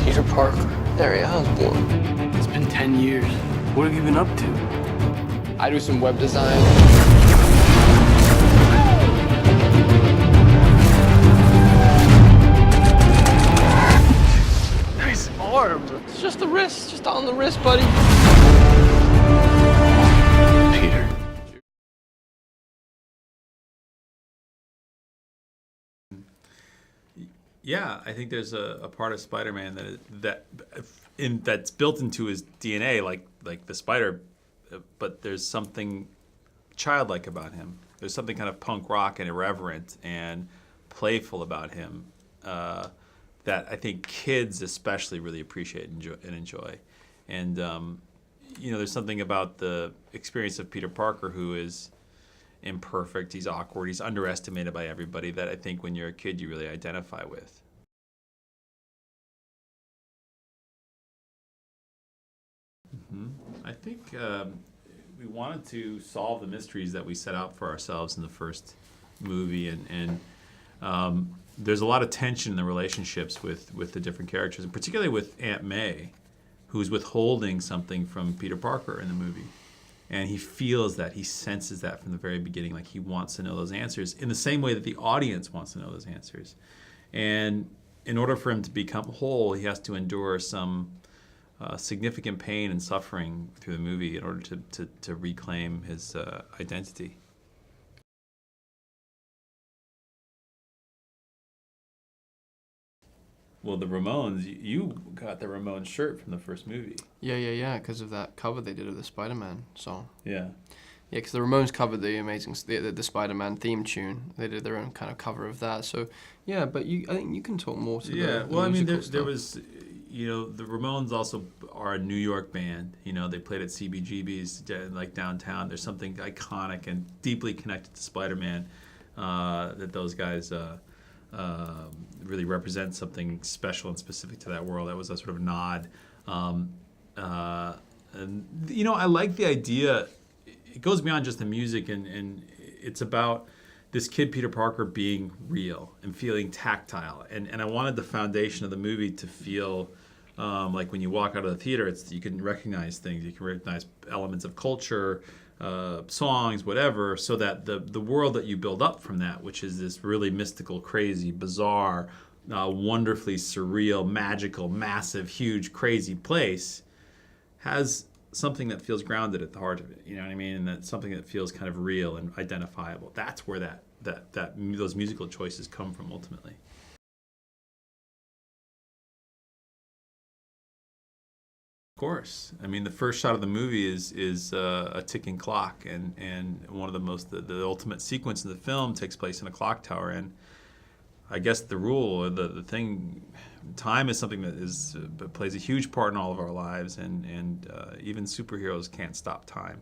Peter Parker, Harry Osborn. It's been 10 years. What have you been up to? I do some web design. Nice arm. It's just the wrist, just on the wrist, buddy. Peter. Yeah, I think there's a part of Spider-Man that's built into his DNA, like the spider, but there's something childlike about him. There's something kind of punk rock and irreverent and playful about him that I think kids especially really appreciate and enjoy. And there's something about the experience of Peter Parker, who is imperfect, he's awkward, he's underestimated by everybody, that I think when you're a kid you really identify with. I think we wanted to solve the mysteries that we set out for ourselves in the first movie, and there's a lot of tension in the relationships with the different characters, and particularly with Aunt May, who's withholding something from Peter Parker in the movie. And he feels that, he senses that from the very beginning, like he wants to know those answers in the same way that the audience wants to know those answers. And in order for him to become whole, he has to endure some significant pain and suffering through the movie in order to reclaim his identity. Well, the Ramones, you got the Ramones shirt from the first movie. Yeah, because of that cover they did of the Spider-Man song. Yeah. Yeah, because the Ramones covered the Spider-Man theme tune. They did their own kind of cover of that. So, yeah, but I think you can talk more to the well, I mean, there stuff. was, the Ramones also are a New York band. They played at CBGB's, like downtown. There's something iconic and deeply connected to Spider-Man that those guys really represent something special and specific to that world. That was a sort of nod. And I like the idea. It goes beyond just the music, and it's about this kid Peter Parker being real and feeling tactile. And I wanted the foundation of the movie to feel like when you walk out of the theater, you can recognize things. You can recognize elements of culture, songs, whatever, so that the world that you build up from that, which is this really mystical, crazy, bizarre, wonderfully surreal, magical, massive, huge, crazy place, has something that feels grounded at the heart of it. You know what I mean? And that's something that feels kind of real and identifiable. That's where those musical choices come from ultimately. Of course. I mean, the first shot of the movie is a ticking clock, and one of the ultimate sequence in the film takes place in a clock tower. And I guess the rule, or the thing, time is something that plays a huge part in all of our lives, and even superheroes can't stop time.